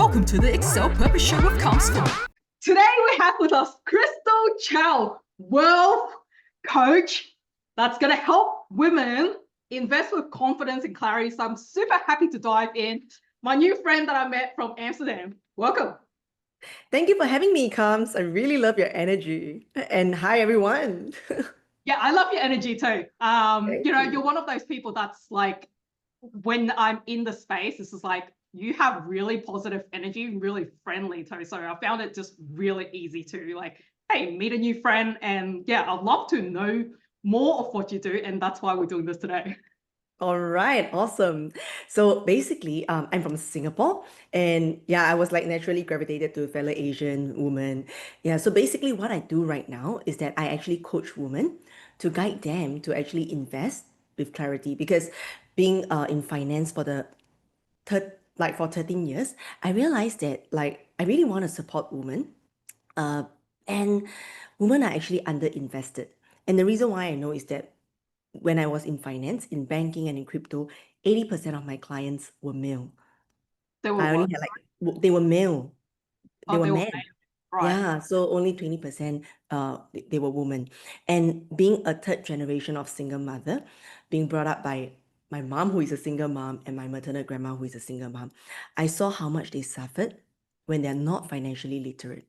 Welcome to the Excel Purpose Show with Counselor. Today we have with us Crystal Chow, wealth coach that's going to help women invest with confidence and clarity. So I'm super happy to dive in. My new friend that I met from Amsterdam. Welcome. Thank you for having me, Kams. I really love your energy. And hi, everyone. Yeah, I love your energy too. Thank you. You're one of those people that's like, when I'm in the space, this is like, you have really positive energy, really friendly too. So I found it just really easy to like, hey, meet a new friend. And yeah, I'd love to know more of what you do. And that's why we're doing this today. All right, awesome. So basically, I'm from Singapore, and yeah, I was like naturally gravitated to a fellow Asian woman. Yeah, so basically, what I do right now is that I actually coach women to guide them to actually invest with clarity. Because being in finance for the for 13 years, I realized that like I really want to support women, uh, and women are actually underinvested. And the reason why I know is that when I was in finance, in banking, and in crypto, 80% of my clients were male. They were I only what? had like, they were male, they Oh, were they were men. male. Right. Yeah, so only 20% they were women. And being a third generation of single mother, being brought up by my mom, who is a single mom, and my maternal grandma, who is a single mom, I saw how much they suffered when they're not financially literate.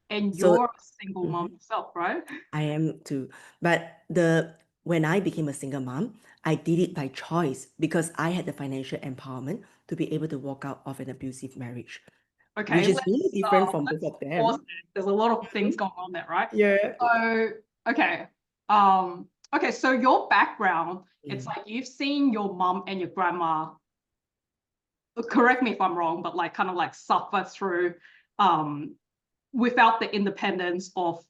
And So you're a single mom mhm, yourself, right? I am too. But when I became a single mom, I did it by choice because I had the financial empowerment to be able to walk out of an abusive marriage, Okay, which is really different from both let's of pause them. there. There's a lot of things going on there, right? Yeah. So, okay. Okay, so your background, it's Mm. like you've seen your mum and your grandma, correct me if I'm wrong, but like kind of like suffer through um without the independence of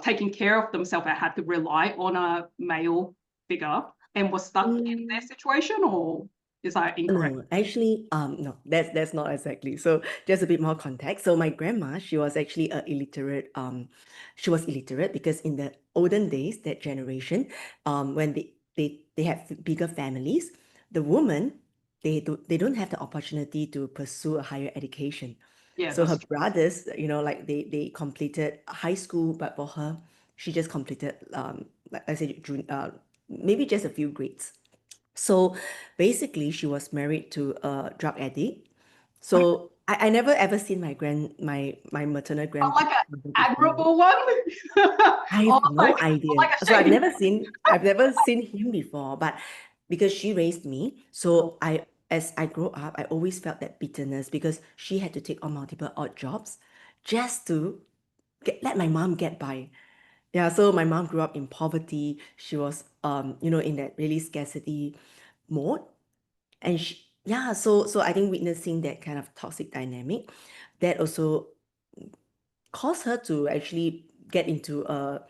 taking care of themselves and had to rely on a male figure and was stuck in their Mm. situation, or is that incorrect? No, actually, no, that's not exactly. So just a bit more context. So my grandma, she was actually she was illiterate because in the olden days, that generation, when they have bigger families, the woman, they don't have the opportunity to pursue a higher education. Yeah, So her that's true. brothers, like they completed high school, but for her, she just completed like I said, maybe just a few grades. So basically, she was married to a drug addict. So I never ever seen my maternal But like grandfather an before. admirable one, I have or no idea. like a So shady. I've never seen him before, but because she raised me, so as I grow up, I always felt that bitterness because she had to take on multiple odd jobs just to let my mom get by. Yeah, so my mom grew up in poverty. She was in that really scarcity mode. And yeah, so I think witnessing that kind of toxic dynamic, that also caused her to actually get into a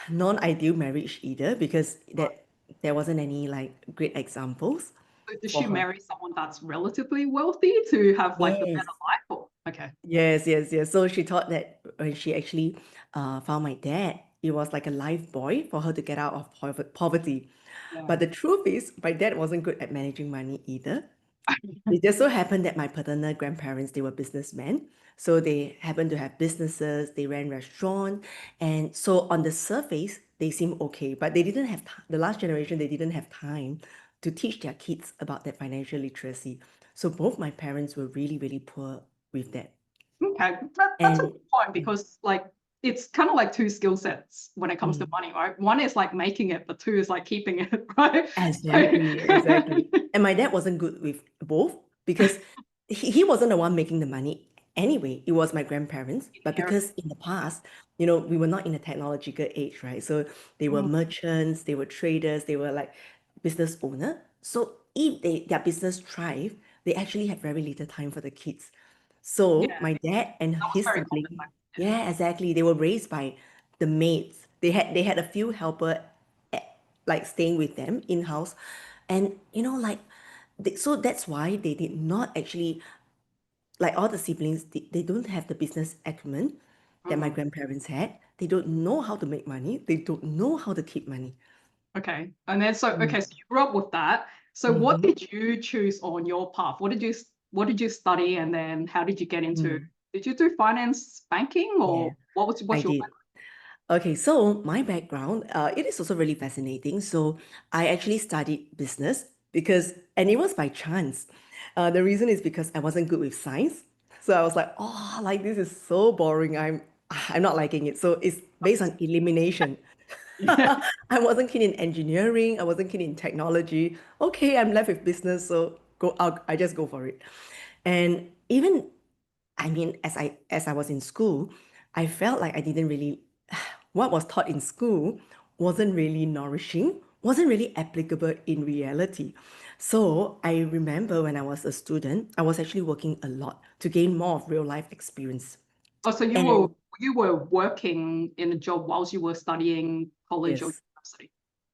non-ideal marriage either because that there wasn't any like great examples So does for she her. marry someone that's relatively wealthy to have like the Yes. better life? Or, okay. Yes, yes, yes. So she thought that when she actually found my dad, it was like a life buoy for her to get out of poverty. Yeah. But the truth is, my dad wasn't good at managing money either. It just so happened that my paternal grandparents, they were businessmen. So they happened to have businesses, they ran restaurants. And so on the surface, they seem okay, but they didn't have the last generation, they didn't have time to teach their kids about that financial literacy. So both my parents were really, really poor with that. Okay, that's a And good point mm, because like it's kind of like two skill sets when it comes to mm, money, right? One is like making it, but two is like keeping it, right? So, exactly, exactly. And my dad wasn't good with both because he wasn't the one making the money anyway. It was my grandparents. But inherit. because in the past, we were not in a technological age, right? So they were Mm, merchants, they were traders, they were like business owner. So if their business thrive, they actually had very little time for the kids. yeah, So my dad and that was his very common sibling, back then. yeah, exactly. They were raised by the maids. They had a few helper like staying with them in house, and like so that's why they did not actually like all the siblings. They don't have the business acumen that my Mhm. grandparents had. They don't know how to make money. They don't know how to keep money. Okay, and then so Mm. okay, so you grew up with that. So what Mhm. did you choose on your path? What did you what did you study, and then how did you get into? Mm, Did you do finance, banking, yeah, or what's I your did. Okay, so my background, it is also really fascinating. So I actually studied business because, and it was by chance. The reason is because I wasn't good with science. So I was like, oh, like this is so boring. I'm not liking it. So it's based on elimination. background? I wasn't keen in engineering. I wasn't keen in technology. Okay, I'm left with business, so I just go for it. And even I mean, as I was in school, I felt like I didn't really what was taught in school wasn't really nourishing, wasn't really applicable in reality. So I remember when I was a student, I was actually working a lot to gain more of real life experience. Oh, so And you were working in a job whilst you were studying college or yes, university.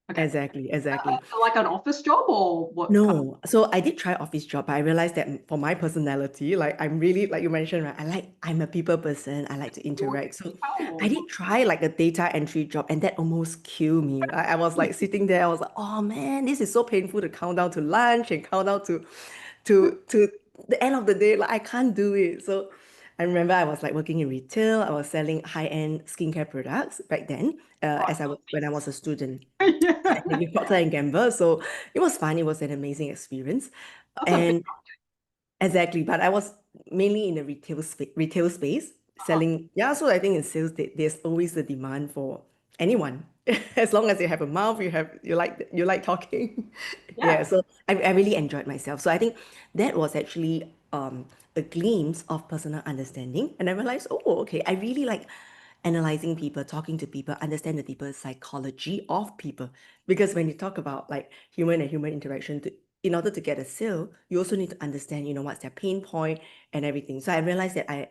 Okay. exactly, exactly. Like an office job or what kind of? No, so I did try office job, but I realized that for my personality, like I'm really, like you mentioned, right? I'm a people person. I like to interact. So I did try like a data entry job, and that almost killed me. I was like sitting there, I was like, oh man, this is so painful to count down to lunch and count down to the end of the day. Like I can't do it. So I remember I was like working in retail. I was selling high-end skincare products back then, Right. when I was a student Yeah. with Procter and Gamble. So it was fun. It was an amazing experience. That's a big. And exactly, but I was mainly in the retail space Uh-huh. selling. Yeah, so I think in sales there's always a demand for anyone. As long as you have a mouth, you like talking. Yeah, Yeah. so I really enjoyed myself. So I think that was actually a glimpse of personal understanding. And I realized, oh, okay, I really like analyzing people, talking to people, understand the deeper psychology of people. Because when you talk about like human and human interaction, in order to get a sale, you also need to understand, what's their pain point and everything. So I realized that I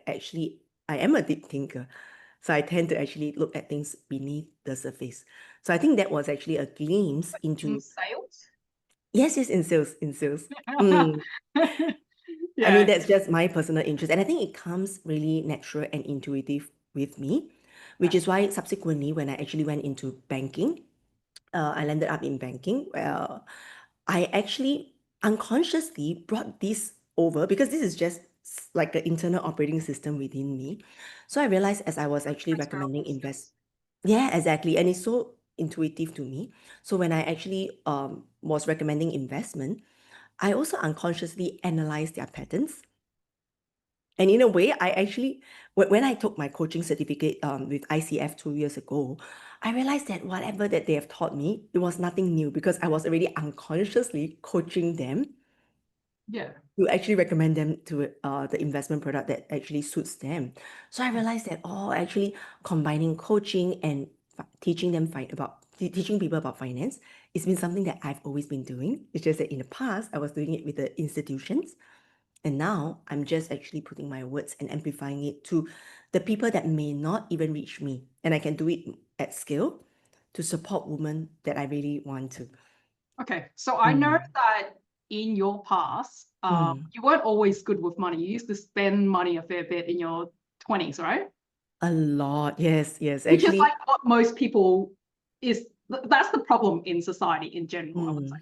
am a deep thinker. So I tend to actually look at things beneath the surface. So I think that was actually a glimpse In into, sales. yes, yes, in sales, in sales. Mm. I mean, Yeah. that's just my personal interest. And I think it comes really natural and intuitive with me, which is why subsequently, when I actually went into banking, I landed up in banking. I actually unconsciously brought this over because this is just like an internal operating system within me. So I realized as I was actually recommending Transferable invest, skills. yeah, exactly, and it's so intuitive to me. So when I actually was recommending investment, I also unconsciously analyzed their patterns. And in a way, I actually, when I took my coaching certificate with ICF 2 years ago, I realized that whatever that they have taught me, it was nothing new because I was already unconsciously coaching them Yeah. to actually recommend them to the investment product that actually suits them. So I realized that, oh, actually combining coaching and teaching people about finance, it's been something that I've always been doing. It's just that in the past, I was doing it with the institutions. And now I'm just actually putting my words and amplifying it to the people that may not even reach me. And I can do it at scale to support women that I really want to. Okay. So I know Mm, that in your past, mm. you weren't always good with money. You used to spend money a fair bit in your 20s, right? A lot. Yes, yes. Which is Actually, like what most people is. That's the problem in society in general, I would say. mm, yeah,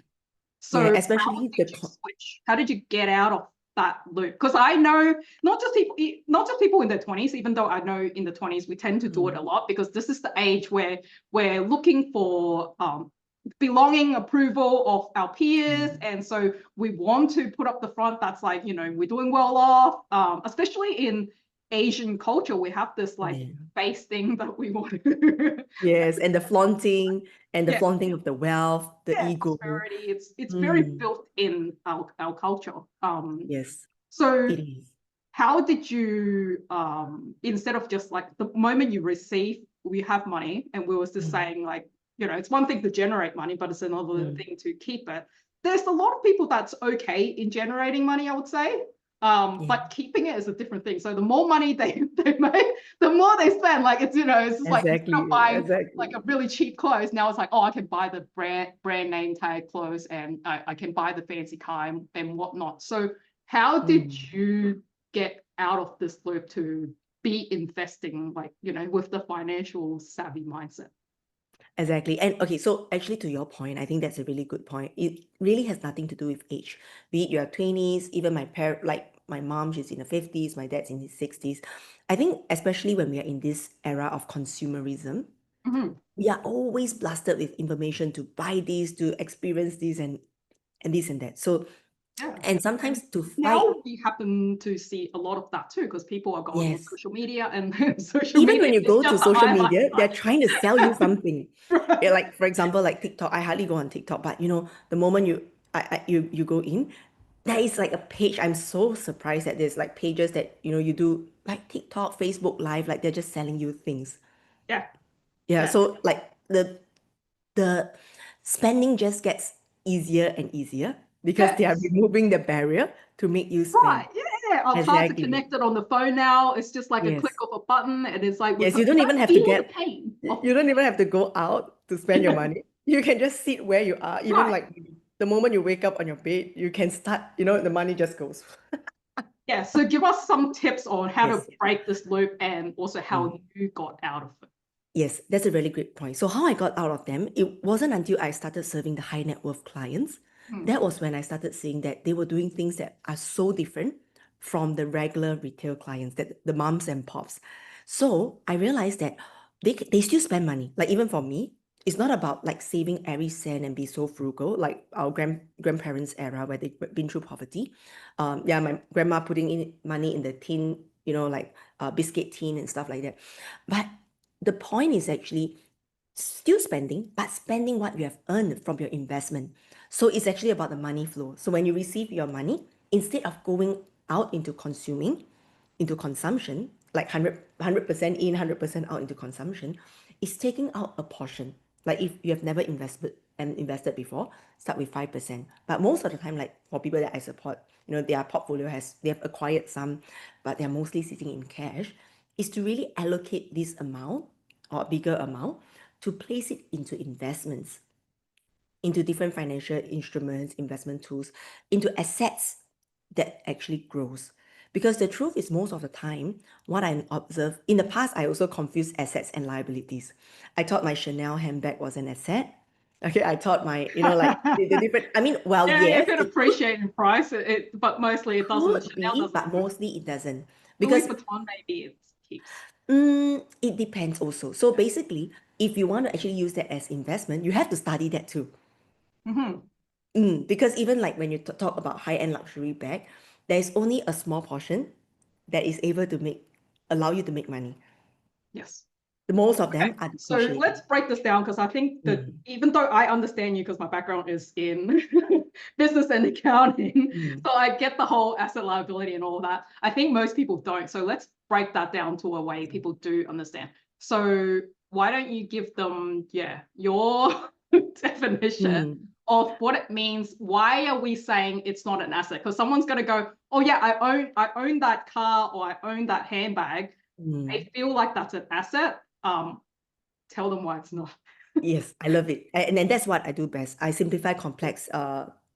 So how especially did you switch? How did you get out of that loop? Because I know not just people in their 20s, even though I know in the 20s we tend to do it a lot because this is the age where we're looking for belonging, approval of our peers. mm, And so we want to put up the front that's like, we're doing well off, especially in Asian culture, we have this like yeah. face thing that we want to Yes, and the flaunting and the yeah, flaunting of the wealth, the yeah, ego. prosperity. It's very Mm, built in our culture. yes, So it is. how did you instead of just like the moment you receive, we have money, and we was just Mm, saying like, it's one thing to generate money, but it's another mm, thing to keep it. There's a lot of people that's okay in generating money, I would say. yeah, But keeping it is a different thing. So the more money they make, the more they spend. Like it's just like instead of exactly, buying like exactly. a really cheap clothes, now it's like, oh, I can buy the brand name tag clothes, and I can buy the fancy car and whatnot. So how did Mm. you get out of this loop to be investing, like, with the financial savvy mindset? Exactly. And okay, so actually to your point, I think that's a really good point. It really has nothing to do with age. Be it your 20s, even my parent, like my mom, she's in her 50s, my dad's in his 60s. I think especially when we are in this era of consumerism, we are always blasted with information to buy this, to experience this and this and that. So, Yeah. and sometimes to fight, Now we happen to see a lot of that too, because people are going on yes, social media, and social even media when you is go to just the social highlight. media, they're trying to sell you something. Right. Yeah, like for example, like TikTok. I hardly go on TikTok, but you know, the moment you go in, there is like a page. I'm so surprised that there's like pages that you know you do like TikTok, Facebook Live, like they're just selling you things. Yeah. Yeah, Yeah. so like the spending just gets easier and easier because they are Yes. removing the barrier to make you spend. Right. Yeah. Our cards are Exactly. connected on the phone now. It's just like a click Yes. of a button, and it's like Yes, you you don't even don't have to feel the get, pain of you don't even have to go out to spend your money. You can just sit where you are. Even right. like the moment you wake up on your bed, you can start, you know, the money just goes. Yeah. So give us some tips on how to Yes. break this loop, and also how you got out of it. Yes, that's a really great point. So how I got out of them, it wasn't until I started serving the high net worth clients. That was when I started seeing that they were doing things that are so different from the regular retail clients, that the moms and pops. So I realized that they still spend money. Like even for me, it's not about like saving every cent and be so frugal, like our grandparents' era where they've been through poverty. Yeah, my grandma putting in money in the tin, you know, like biscuit tin and stuff like that. But the point is actually still spending, but spending what you have earned from your investment. So it's actually about the money flow. So when you receive your money, instead of going out into consuming, into consumption, like 100% in, 100% out into consumption, it's taking out a portion. Like if you have never invested before, start with 5%. But most of the time, like for people that I support, you know, their portfolio they have acquired some, but they're mostly sitting in cash, is to really allocate this amount or a bigger amount to place it into investments, into different financial instruments, investment tools, into assets that actually grows. Because the truth is, most of the time, what I observe in the past, I also confused assets and liabilities. I thought my Chanel handbag was an asset. Okay, I thought my, you know, like the different, I mean, well, Yeah, it yes, could it could, appreciate in price, but mostly it doesn't. could Chanel be, but doesn't. mostly it doesn't. Louis Because Vuitton maybe it keeps. it depends also. So basically, if you want to actually use that as investment, you have to study that too. Because even like when you talk about high-end luxury bag, there's only a small portion that is able to allow you to make money. Yes. The most of Okay, them are so let's depreciating. break this down, because I think that even though I understand you, because my background is in business and accounting, so I get the whole asset liability and all that. I think most people don't. So let's break that down to a way people do understand. So why don't you give them, your definition of what it means? Why are we saying it's not an asset? Because someone's going to go, oh yeah, I own that car, or I own that handbag. They feel like that's an asset. Tell them why it's not. Yes, I love it. And then that's what I do best. I simplify complex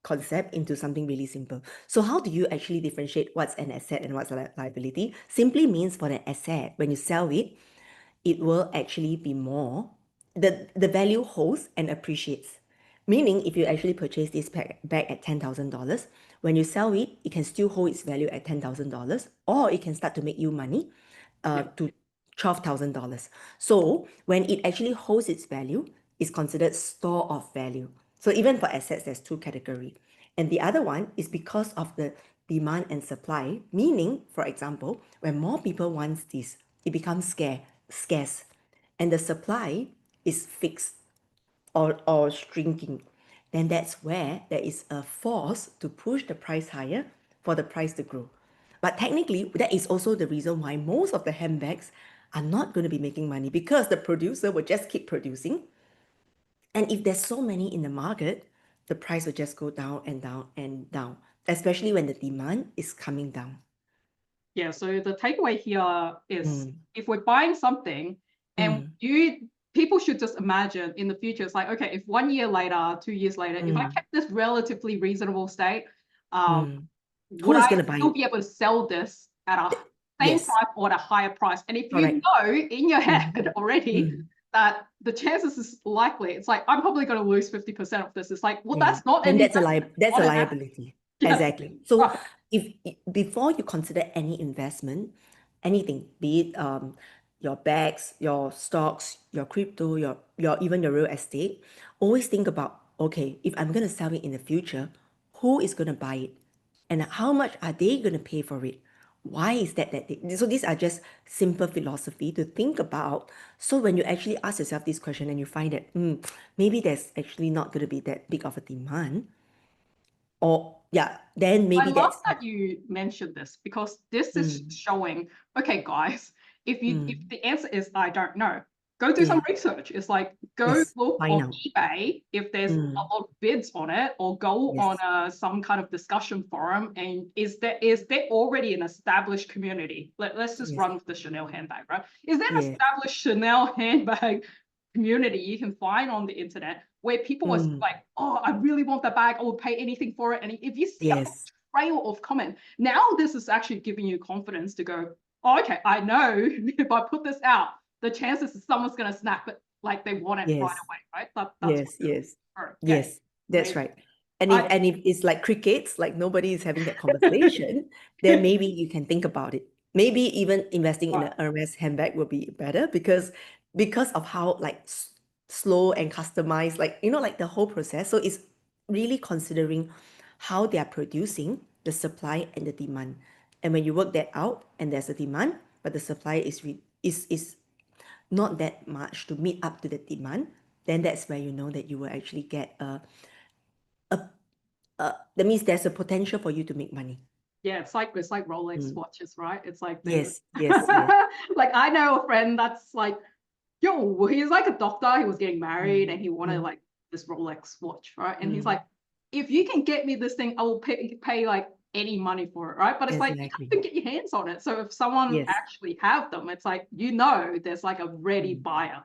concept into something really simple. So how do you actually differentiate what's an asset and what's a liability? Simply means for an asset, when you sell it, it will actually be more. The value holds and appreciates. Meaning, if you actually purchase this bag at $10,000, when you sell it, it can still hold its value at $10,000, or it can start to make you money to $12,000. So when it actually holds its value, it's considered store of value. So even for assets, there's two categories. And the other one is because of the demand and supply, meaning, for example, when more people want this, it becomes scarce, and the supply is fixed or shrinking. Then that's where there is a force to push the price higher for the price to grow. But technically, that is also the reason why most of the handbags are not going to be making money, because the producer will just keep producing. And if there's so many in the market, the price will just go down and down and down, especially when the demand is coming down. Yeah, so the takeaway here is if we're buying something, and people should just imagine in the future, it's like, okay, if 1 year later, 2 years later, if I kept this relatively reasonable state, Who would is I going to buy still it? be able to sell this at a same Yes, price or at a higher price? And if you correct. know in your head already that the chances is likely, it's like, I'm probably going to lose 50% of this. It's like, well, that's not Then an that's investment. that's a Not an asset. liability. Yes. Exactly. So Right. before you consider any investment, anything, be it your bags, your stocks, your crypto, your even your real estate, always think about, okay, if I'm gonna sell it in the future, who is gonna buy it? And how much are they gonna pay for it? Why is that so these are just simple philosophy to think about. So when you actually ask yourself this question and you find that maybe there's actually not going to be that big of a demand, or yeah, then I maybe love that's that you mentioned this because this is showing, okay, guys, if the answer is I don't know, go do some yeah, research. It's like go yes, look find on out. eBay if there's a lot of bids on it, or go Yes, on some kind of discussion forum. And is there already an established community? Let's just yes, run with the Chanel handbag, right? Is there an yes, established Chanel handbag community you can find on the internet where people are like, oh, I really want that bag, I will pay anything for it. And if you see a yes, trail of comment, now this is actually giving you confidence to go, oh, okay, I know if I put this out, the chances is someone's going to snap it like they want it right yes, away, right? That's yes, what yes, okay. yes, that's Amazing. right. And if I and if it's like crickets, like nobody is having that conversation, then maybe you can think about it. Maybe even investing in right. an Hermes handbag will be better because of how like slow and customized, like like the whole process. So it's really considering how they are producing the supply and the demand. And when you work that out and there's a demand, but the supply is not that much to meet up to the demand, then that's where you know that you will actually get that means there's a potential for you to make money. Yeah, it's like Rolex Mm. watches, right? It's like they Yes, yes, yes. like I know a friend that's like, yo, he's like a doctor, he was getting married Mm. and he wanted Mm. like this Rolex watch, right? And he's Mm. like, if you can get me this thing, I will pay like any money for it, right? But it's like you Exactly. have to get your hands on it. So if someone Yes, actually have them, it's like there's like a ready mm. buyer.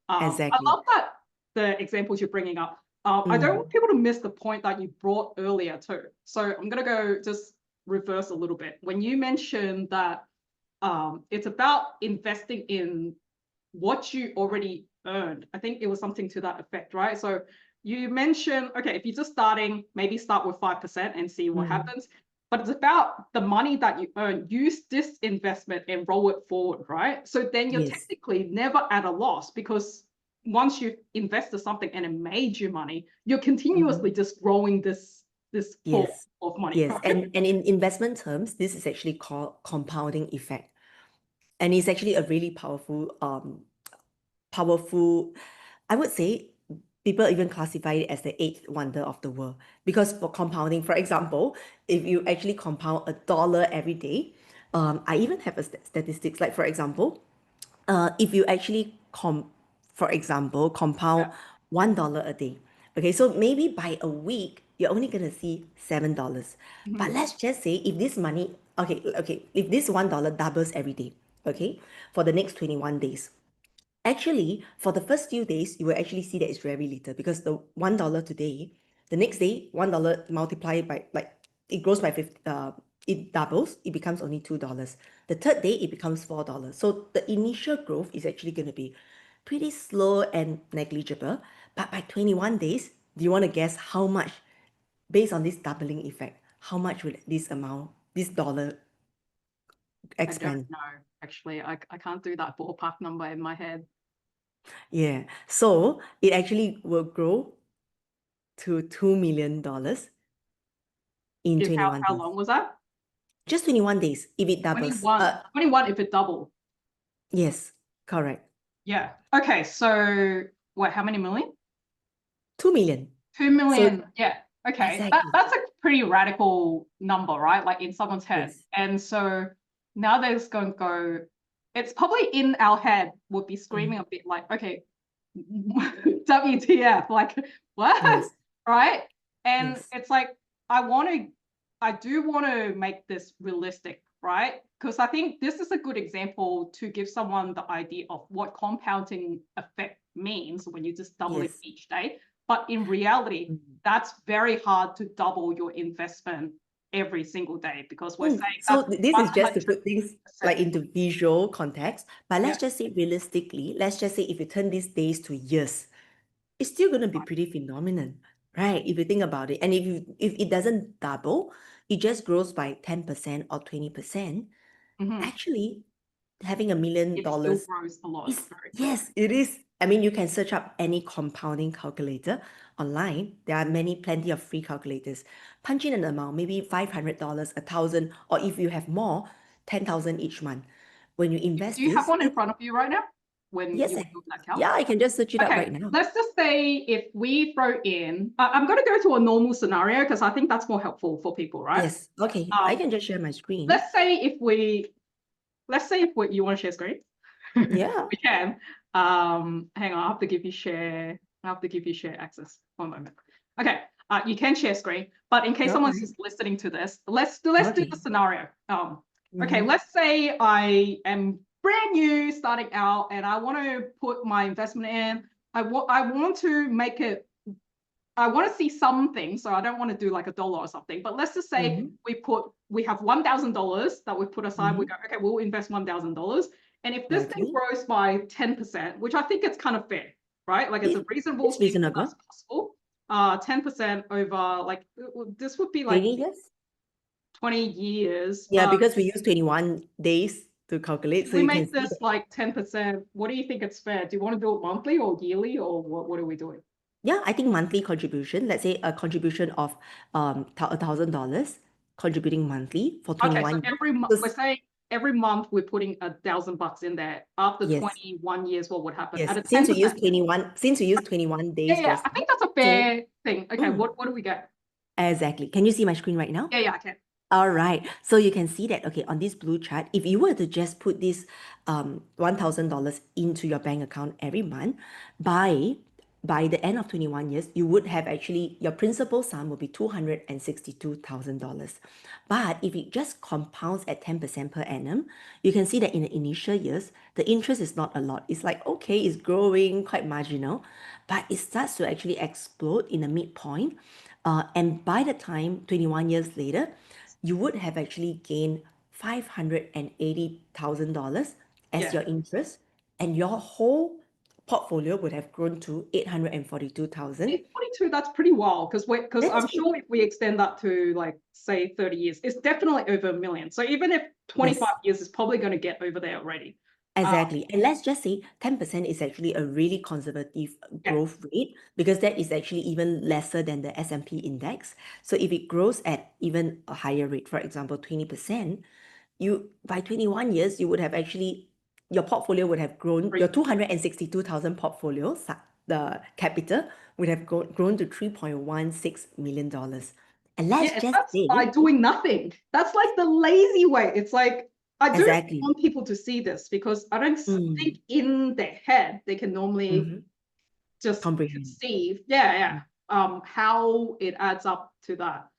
I Exactly. love that the examples you're bringing up. I don't want Mm. people to miss the point that you brought earlier too. So I'm gonna go just reverse a little bit. When you mentioned that it's about investing in what you already earned. I think it was something to that effect, right? So you mentioned, okay, if you're just starting, maybe start with 5% and see what Mm. happens. But it's about the money that you earn. Use this investment and roll it forward, right? So then you're Yes. technically never at a loss because once you've invested something and it made you money, you're continuously Mm. just growing this pool Yes. of money, Yes. right? And in investment terms, this is actually called compounding effect. And it's actually a really powerful, I would say people even classify it as the eighth wonder of the world. Because for compounding, for example, if you actually compound $1 every day, I even have a statistics, like for example, if you actually for example, compound $1 a day. Okay, so maybe by a week, you're only gonna see $7. But Mhm. let's just say if this money, okay, if this $1 doubles every day, okay, for the next 21 days, actually, for the first few days, you will actually see that it's very little because the $1 today, the next day, $1 multiplied by like it grows by 50, it doubles, it becomes only $2. The third day, it becomes $4. So the initial growth is actually going to be pretty slow and negligible. But by 21 days, do you want to guess how much, based on this doubling effect, how much will this dollar I don't expand? know, actually. I can't do that ballpark number in my head. Yeah. So it actually will grow to $2 million in If 21 how days. long was that? Just 21 days if it doubles. 21 if it doubled. Yes, correct. Yeah. Okay. So what, how many million? 2 million. 2 So million. Yeah. Okay. exactly. That's a pretty radical number, right? Like in someone's head. Yes. And so now there's going to go, it's probably in our head would be Mm. screaming a bit like, okay, WTF, like what? Yes. Right? And Yes. it's like, I do want to make this realistic, right? Because I think this is a good example to give someone the idea of what compounding effect means when you just double it Yes. each day. But in reality, Mm. that's very hard to double your investment every single day because we're saying So that's this is just to 100%. put things like into visual context, but Yeah. let's just say realistically, let's just say if you turn these days to years, it's still going to be pretty phenomenal, right? If you think about it, and if it doesn't double, it just grows by 10% or 20%, Mhm. actually having $1 million It still grows a lot. is, Very true. yes, it is. I mean, you can search up any compounding calculator online. There are plenty of free calculators. Punch in an amount, maybe $500, 1,000, or if you have more, 10,000 each month. When you invest Do you have this, one in front of you right now when yes, you're doing that count? yeah, I can just search it up Okay, right now. let's just say if we throw in, I'm going to go to a normal scenario because I think that's more helpful for people, right? Yes, okay, I Um, can just share my screen. let's say if you want to share screen, Yeah. we can. Hang on, I have to give you share. I have to give you share access. One moment. Okay, you can share screen, but in case All someone's right. just listening to this, let's do the Okay. scenario. Okay, Mhm. let's say I am brand new, starting out, and I want to put my investment in. I want to make it. I want to see something, so I don't want to do like $1 or something. But let's just say Mhm. we have $1,000 that we put aside. We Mhm. go, okay, we'll invest $1,000, and if this thing Okay. grows by 10%, which I think it's kind of fair, right? Like it's a reasonable It's thing that's reasonable. possible. 10% over like this would be like 20 years? 20 years, Yeah, but because we use 21 days to calculate, if so we you can make see this that. like 10%, what do you think it's fair? Do you want to do it monthly or yearly, or what are we doing? Yeah, I think monthly contribution, let's say a contribution of $1,000 contributing monthly for Okay, so 21 years. every month we're Because saying every month we're putting $1,000 in there. After yes, 21 years, what would happen? yes. At a 10%. Since we use 21 Yeah, days to yeah. I start. think that's a So fair thing. Okay, mm, what do we get? exactly. Can you see my screen right now? Yeah, yeah, I can. All right. So you can see that, okay, on this blue chart, if you were to just put this $1,000 into your bank account every month, by by the end of 21 years, you would have actually, your principal sum will be $262,000. But if it just compounds at 10% per annum, you can see that in the initial years, the interest is not a lot. It's like, okay, it's growing, quite marginal, but it starts to actually explode in the midpoint. And by the time 21 years later, you would have actually gained $580,000 as Yeah. your interest, and your whole portfolio would have grown to 842,000. 42, that's pretty wild because That is I'm pretty, sure if we extend that to like say 30 years, it's definitely over a million. So even if 25 yes, years is probably going to get over there already. exactly. And let's just say 10% is actually a really conservative Yeah. growth rate, because that is actually even lesser than the S&P index. So if it grows at even a higher rate, for example, 20%, you by 21 years, you would have actually, your portfolio would have grown, your 262,000 portfolio, the capital would have grown to $3.16 million. And let's Yeah, and just that's by say, doing nothing. That's like the lazy way. It's like I do exactly. want people to see this because I don't think Mm, in their head they can normally mhm. just Comprehend. conceive, yeah, how it adds up to that.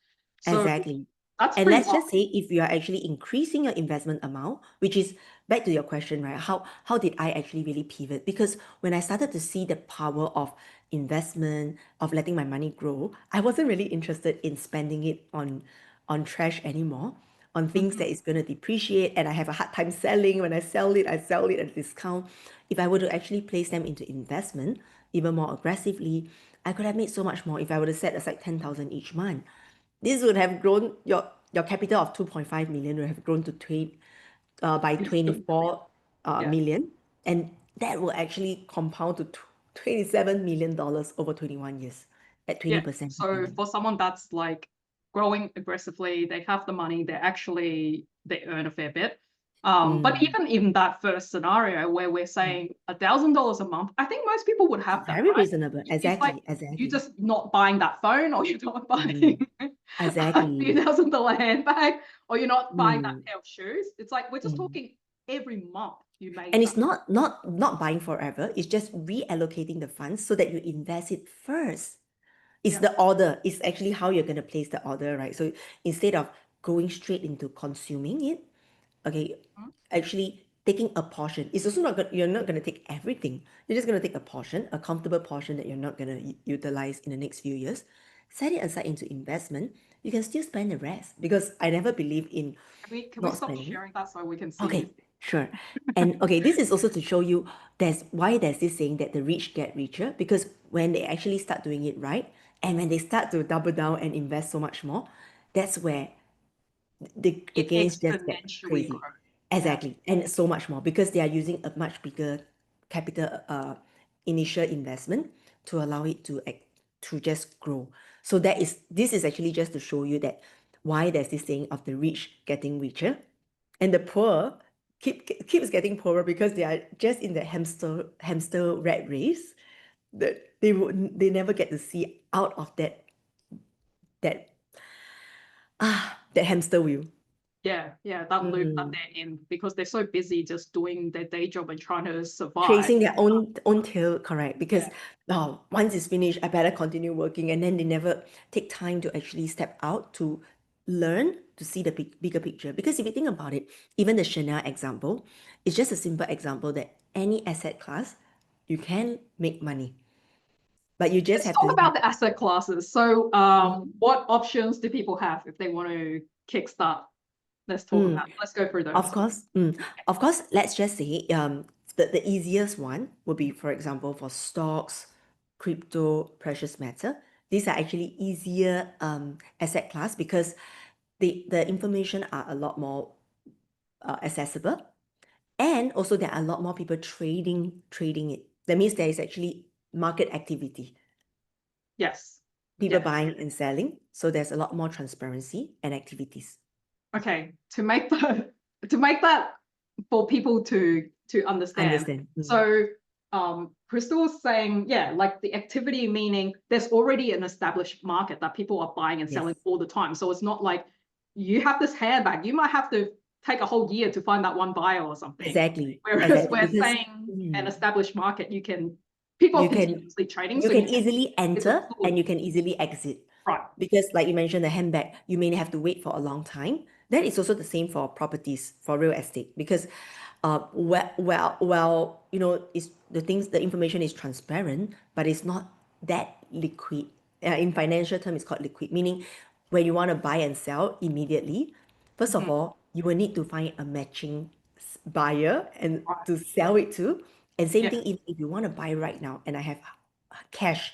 So Exactly. that's And pretty let's wild. just say if you are actually increasing your investment amount, which is back to your question, right? How did I actually really pivot? Because when I started to see the power of investment, of letting my money grow, I wasn't really interested in spending it on trash anymore, on things Mhm. that is going to depreciate, and I have a hard time selling. When I sell it at a discount. If I were to actually place them into investment even more aggressively, I could have made so much more if I were to set aside 10,000 each month. This would have grown, your capital of 2.5 million would have grown to by 24 Yeah. million, and that will actually compound to $27 million over 21 years at Yeah. 20% per So annum. for someone that's like growing aggressively, they have the money, they earn a fair bit. But Mm, even in that first scenario where we're saying $1,000 a month, I think most people would have that, very right? reasonable. It's like Exactly, you exactly. just not buying that phone, or you're not buying Mm, a few exactly. $1,000 handbag, or you're not buying that Mm, pair of shoes. It's like we're just mm. talking every month you And made that. it's not buying forever. It's just reallocating the funds so that you invest it first. It's Yeah. the order. It's actually how you're going to place the order, right? So instead of going straight into consuming it, okay, Mhm. actually taking a portion. It's also not good. You're not going to take everything. You're just going to take a portion, a comfortable portion that you're not going to utilize in the next few years. Set it aside into investment. You can still spend the rest, because I never believe in Can we not stop spending. sharing that so we can see? Okay, sure. And okay, this is also to show you there's this saying that the rich get richer, because when they actually start doing it right, and when they start to double down and invest so much more, that's where the It gains just get exponentially crazy. grows. Exactly. And so much more because they are using a much bigger capital initial investment to allow it to just grow. So this is actually just to show you that why there's this saying of the rich getting richer and the poor keeps getting poorer because they are just in the hamster rat race that they never get to see out of that that hamster wheel. Yeah, that loop that Mm. they're in because they're so busy just doing their day job and trying to survive. Chasing their own tail, correct? Because Yeah. once it's finished, I better continue working, and then they never take time to actually step out to learn to see the bigger picture. Because if you think about it, even the Chanel example is just a simple example that any asset class you can make money, but you just Let's have talk to. about the asset classes. So, what options do people have if they want to kickstart? Let's talk Mm. about. Let's go through Of those. course, of course, let's just say the easiest one would be, for example, for stocks, crypto, precious metal. These are actually easier asset class because the information are a lot more accessible, and also there are a lot more people trading it. That means there is actually market activity, Yes. people Yeah. buying and selling. So there's a lot more transparency and activities. Okay. To make that for people to understand. Understand? So, Crystal's saying, yeah, like the activity meaning there's already an established market that people are buying and selling Yes, all the time. So it's not like you have this handbag, you might have to take a whole year to find that one buyer or something. exactly, Whereas exactly. we're Because saying an established market, people are you can continuously trading, you so can you can, easily it's a enter and tool. you can easily exit. Right. Because like you mentioned, the handbag, you may have to wait for a long time. That is also the same for properties, for real estate. Because it's the information is transparent, but it's not that liquid. In financial terms, it's called liquid, meaning when you want to buy and sell immediately, first of Mhm. all, you will need to find a matching buyer and Right. to sell it to. And same Yeah. thing, if you want to buy right now and I have cash,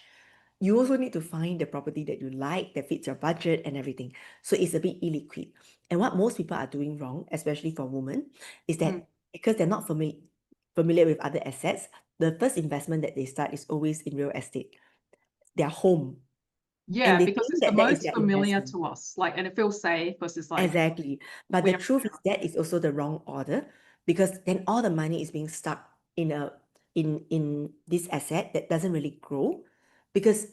you also need to find the property that you like, that fits your budget and everything. So it's a bit illiquid. And what most people are doing wrong, especially for women, is Mhm. that because they're not familiar with other assets, the first investment that they start is always in real estate, their home. And Yeah, they because think it's the that that is most their familiar investment. to us, like, and it feels safe versus like Exactly. But the we're truth is that is also the wrong order because then all the money is being stuck in this asset that doesn't really grow. Because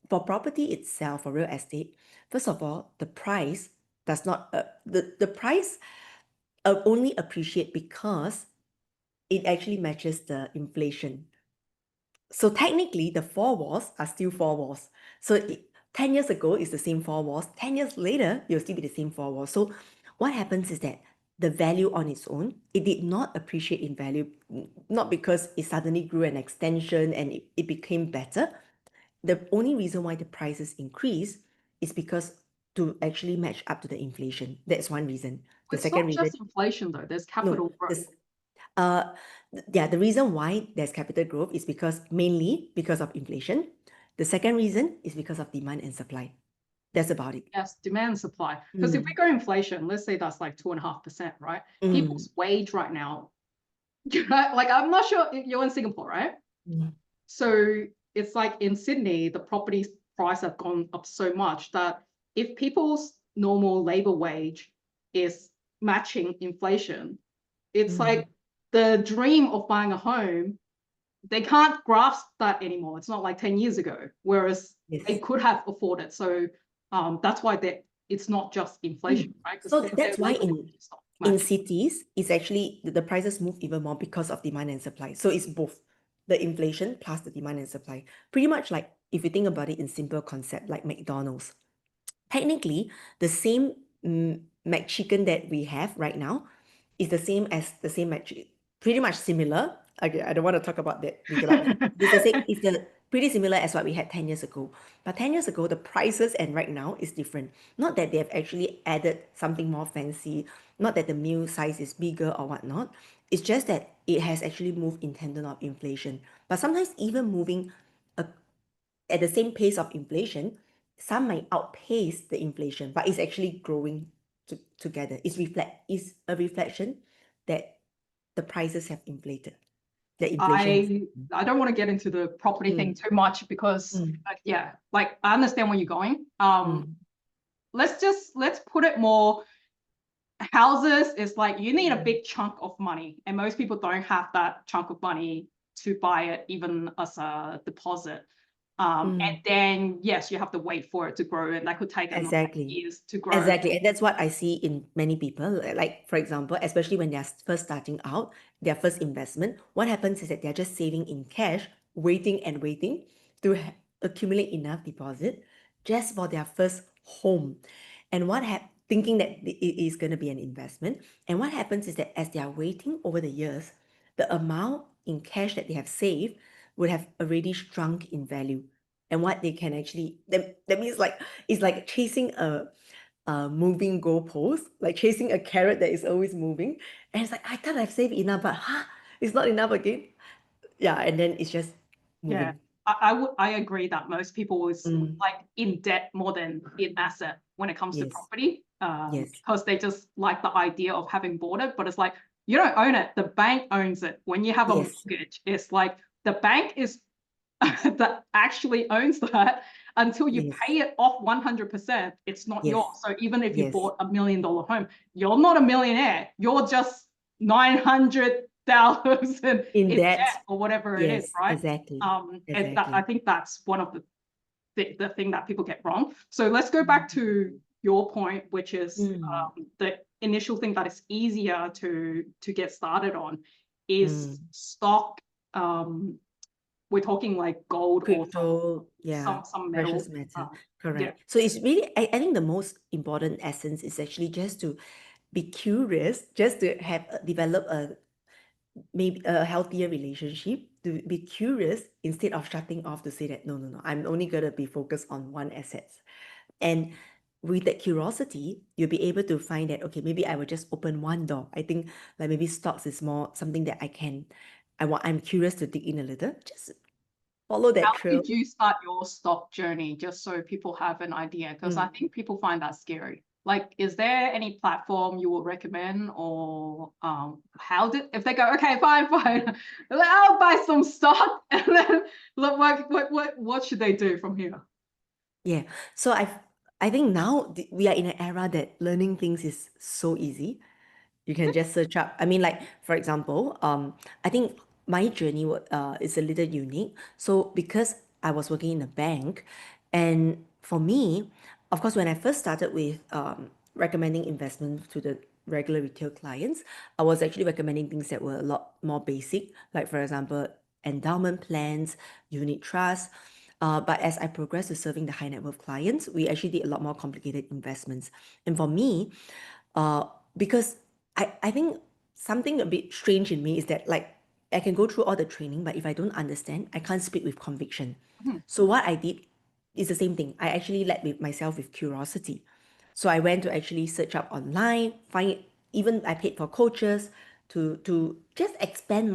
for property itself, for real estate, first of all, the price does not the price only appreciate because it actually matches the inflation. So technically, the four walls are still four walls. So 10 years ago, it's the same four walls. 10 years later, it'll still be the same four walls. So what happens is that the value on its own, it did not appreciate in value, not because it suddenly grew an extension and it became better. The only reason why the prices increase is because to actually match up to the inflation. That's one reason. The it's second not reason, just inflation though, there's no, capital growth. this uh, yeah, the reason why there's capital growth is because mainly because of inflation. The second reason is because of demand and supply. That's about it. Yes, demand and supply. Because if we Mm, go inflation, let's say that's like 2.5%, right? mm, People's wage right now, like I'm not sure you're in Singapore, right? mm, So it's like in Sydney, the property price have gone up so much that if people's normal labor wage is matching inflation, it's mm. like the dream of buying a home, they can't grasp that anymore. It's not like 10 years ago, whereas they Yes. could have afforded. So that's why it's not just inflation, Mm. right? Because So their that's why labor in wage is not in matching. cities, it's actually the prices move even more because of demand and supply. So it's both the inflation plus the demand and supply. Pretty much like if you think about it in simple concept, like McDonald's. Technically, the same McChicken that we have right now is the same as the same McChicken, pretty much similar. Okay, I don't want to talk about that detail, but it's the same. It's the pretty similar as what we had 10 years ago. But 10 years ago, the prices and right now is different. Not that they have actually added something more fancy, not that the meal size is bigger or whatnot. It's just that it has actually moved in tandem of inflation. But sometimes even moving at the same pace of inflation, some might outpace the inflation, but it's actually growing. together. It's a reflection that the prices have inflated, the inflation. I don't want to get into the property thing too much because Mm. yeah, like I understand where you're going. Mm. Let's put it more. Houses is like you need a big chunk of money, and most people don't have that chunk of money to buy it even as a deposit. And then yes, you have to wait for it to grow, and that could take a number of Exactly. years to grow. Exactly. And that's what I see in many people. Like, for example, especially when they're first starting out, their first investment, what happens is that they're just saving in cash, waiting and waiting to accumulate enough deposit just for their first home. And thinking that it is going to be an investment. And what happens is that as they are waiting over the years, the amount in cash that they have saved would have already shrunk in value. And what they can actually, that means like, it's like chasing a moving goalpost, like chasing a carrot that is always moving. And it's like, I thought I've saved enough, but it's not enough again. Yeah, and then it's just Yeah, moving. I agree that most people is like in debt more than in asset when it comes to Yes. property, Yes. because they just like the idea of having bought it, but it's like you don't own it, the bank owns it. When you have a Yes. mortgage, it's like the bank is that actually owns that until you Yes. pay it off 100%. It's not Yes. yours. So even if you Yes. bought $1 million home, you're not a millionaire. You're just 900,000 In in debt. debt or whatever it is, Yes, right? exactly. And that, I Exactly. think that's one of the thing that people get wrong. So let's go back to your point, which is the initial thing that is easier to get started on is stock. We're talking like gold or Crypto, yeah, some precious metal. metal, Yeah. correct. So it's really, I think the most important essence is actually just to be curious, just to develop maybe a healthier relationship, to be curious instead of shutting off to say that no, I'm only gonna be focused on one asset. And with that curiosity, you'll be able to find that, okay, maybe I will just open one door. I think like maybe stocks is more something that I'm curious to dig in a little, just follow that How trail. did you start your stock journey? Just so people have an idea, because I think people find that scary. Like, is there any platform you would recommend, or if they go, okay, fine, I'll buy some stock, and then look, what should they do from here? Yeah. So I think now we are in an era that learning things is so easy. You can just search up. I mean, like for example, I think my journey is a little unique. So because I was working in a bank, and for me, of course, when I first started with recommending investment to the regular retail clients, I was actually recommending things that were a lot more basic, like for example, endowment plans, unit trust. But as I progressed to serving the high net worth clients, we actually did a lot more complicated investments. And for me, because I think something a bit strange in me is that like I can go through all the training, but if I don't understand, I can't speak with conviction. So what I did is the same thing. I actually led with myself with curiosity. So I went to actually search up online, even I paid for coaches to just expand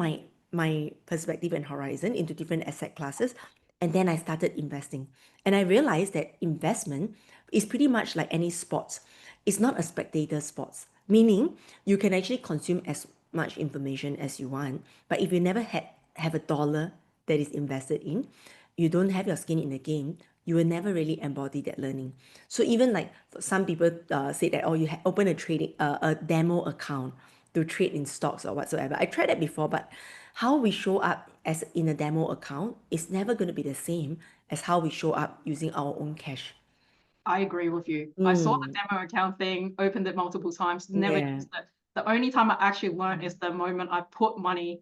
my perspective and horizon into different asset classes. And then I started investing. And I realized that investment is pretty much like any sports. It's not a spectator sports, meaning you can actually consume as much information as you want. But if you never have a dollar that is invested in, you don't have your skin in the game, you will never really embody that learning. So even like some people say that, oh, you open a demo account to trade in stocks or whatsoever. I tried that before, but how we show up as in a demo account is never going to be the same as how we show up using our own cash. I agree with you. I saw the demo account thing, opened it multiple times, never Yeah. used it. The only time I actually learned is the moment I put money.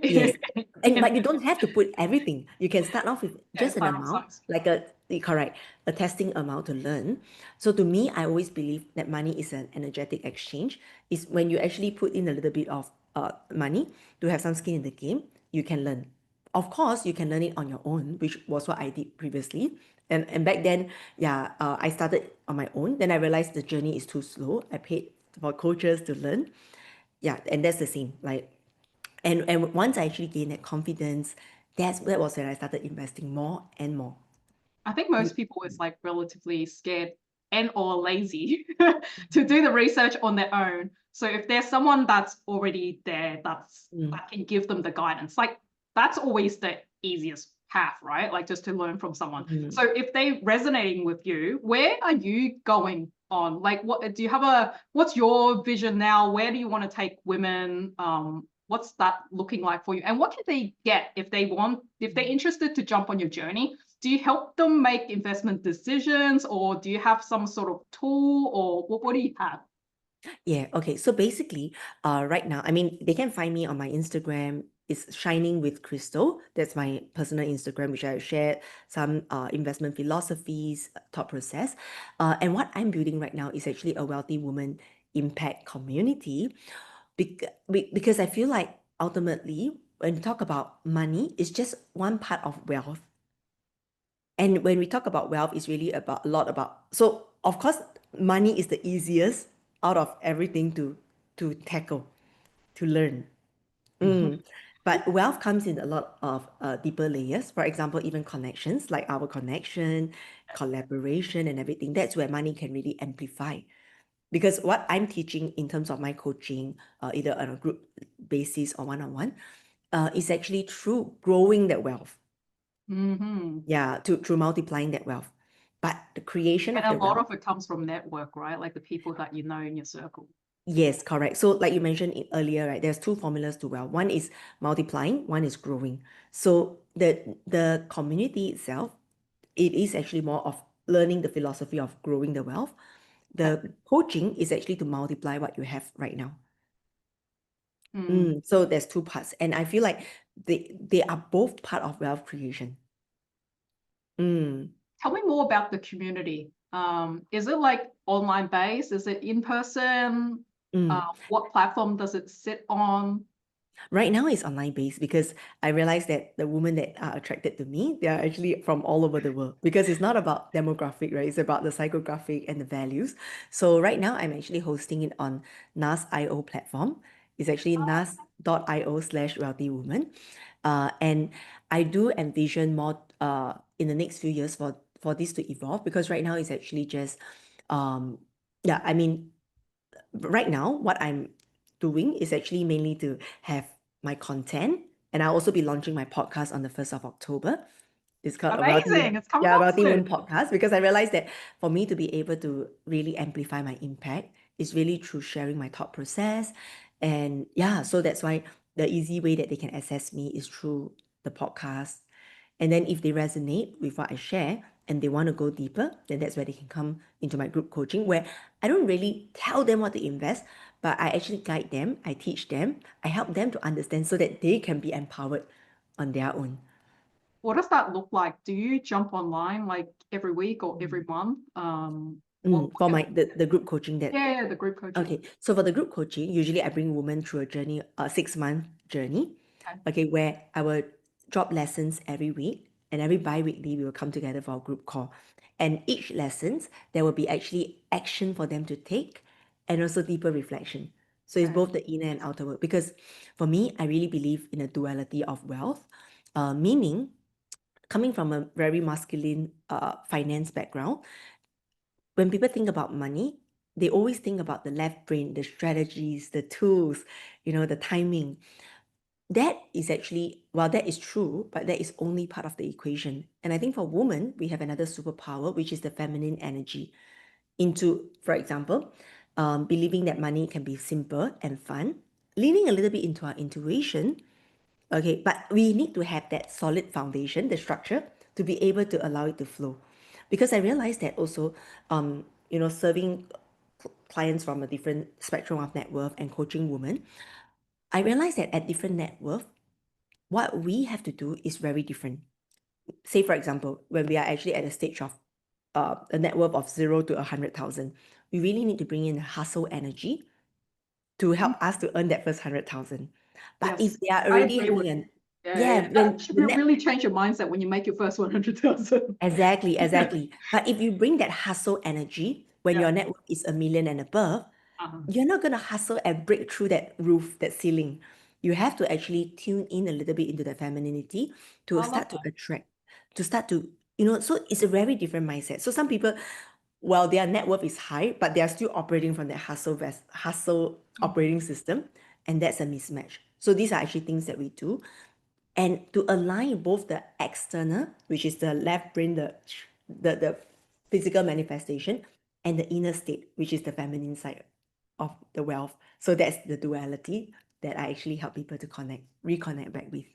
Yes. in But you don't have to put everything. You can start off with yeah, just an start from amount, size. like correct, a testing amount to learn. So to me, I always believe that money is an energetic exchange. Is when you actually put in a little bit of money to have some skin in the game, you can learn. Of course, you can learn it on your own, which was what I did previously. And back then, yeah, I started on my own. Then I realized the journey is too slow. I paid for coaches to learn. Yeah, and that's the same. Like and once I actually gained that confidence, that was when I started investing more and more. I think most people is like relatively scared and or lazy to do the research on their own. So if there's someone that's already there that can give them the guidance, like that's always the easiest path, right? Like just to learn from someone. So if they resonating with you, where are you going on? Like what do you have what's your vision now? Where do you want to take women? What's that looking like for you? And what can they get if they're interested to jump on your journey? Do you help them make investment decisions, or do you have some sort of tool, or what do you have? Yeah, okay. So basically, right now, I mean, they can find me on my Instagram. It's Shining with Crystal. That's my personal Instagram, which I share some investment philosophies, thought process. And what I'm building right now is actually a wealthy woman impact community. Because I feel like ultimately, when we talk about money, it's just one part of wealth. And when we talk about wealth, it's really about a lot about. So of course, money is the easiest out of everything to tackle, to learn. But wealth comes in a lot of deeper layers. For example, even connections, like our connection, collaboration, and everything. That's where money can really amplify. Because what I'm teaching in terms of my coaching, either on a group basis or one-on-one, is actually through growing that wealth. Yeah, through multiplying that wealth. But the creation And of a the lot wealth, of it comes from network, right? Like the people that you know in your circle. yes, correct. So like you mentioned earlier, right, there's two formulas to wealth. One is multiplying, one is growing. So the community itself, it is actually more of learning the philosophy of growing the wealth. The coaching is actually to multiply what you have right now. So there's two parts. And I feel like they are both part of wealth creation. Tell me more about the community. Is it like online based? Is it in person? What platform does it sit on? Right now it's online based because I realized that the women that are attracted to me, they are actually from all over the world because it's not about demographic, right? It's about the psychographic and the values. So right now I'm actually hosting it on nas.io platform. It's actually nas.io/wealthy woman. And I do envision more in the next few years for this to evolve because right now it's actually just yeah, I mean right now, what I'm doing is actually mainly to have my content, and I'll also be launching my podcast on the 1st of October. It's called a Amazing. It's coming up Wealthy soon. Woman podcast because I realized that for me to be able to really amplify my impact is really through sharing my thought process. And yeah, so that's why the easy way that they can access me is through the podcast. And then if they resonate with what I share and they want to go deeper, then that's where they can come into my group coaching where I don't really tell them what to invest, but I actually guide them, I teach them, I help them to understand so that they can be empowered on their own. What does that look like? Do you jump online like every week or every month? For the group coaching that Yeah, the group coaching. Okay, so for the group coaching, usually I bring women through a journey, a 6-month journey, okay, where I will drop lessons every week, and every bi-weekly we will come together for a group call. And each lessons, there will be actually action for them to take and also deeper reflection. So it's both the inner and outer work. Because for me, I really believe in a duality of wealth, meaning coming from a very masculine finance background, when people think about money, they always think about the left brain, the strategies, the tools, the timing. That is actually, well, that is true, but that is only part of the equation. And I think for women, we have another superpower, which is the feminine energy. For example, believing that money can be simple and fun, leaning a little bit into our intuition. Okay, but we need to have that solid foundation, the structure, to be able to allow it to flow. Because I realized that also, serving clients from a different spectrum of net worth and coaching women, I realized that at different net worth, what we have to do is very different. Say, for example, when we are actually at a stage of a net worth of 0 to 100,000, we really need to bring in hustle energy to help us to earn that first 100,000. But if Yes, they are I already agree with having you. Yeah. That when should the net really change your mindset when you make your first 100,000. Exactly. But if you bring that hustle energy when Yeah. your net worth is 1 million and above, Uh-huh. you're not gonna hustle and break through that roof, that ceiling. You have to actually tune in a little bit into the femininity to I love start to that. attract, to start to, so it's a very different mindset. So some people well, their net worth is high, but they are still operating from that hustle operating system, and that's a mismatch. So these are actually things that we do, and to align both the external, which is the left brain, the physical manifestation, and the inner state, which is the feminine side of the wealth. So that's the duality that I actually help people to reconnect back with.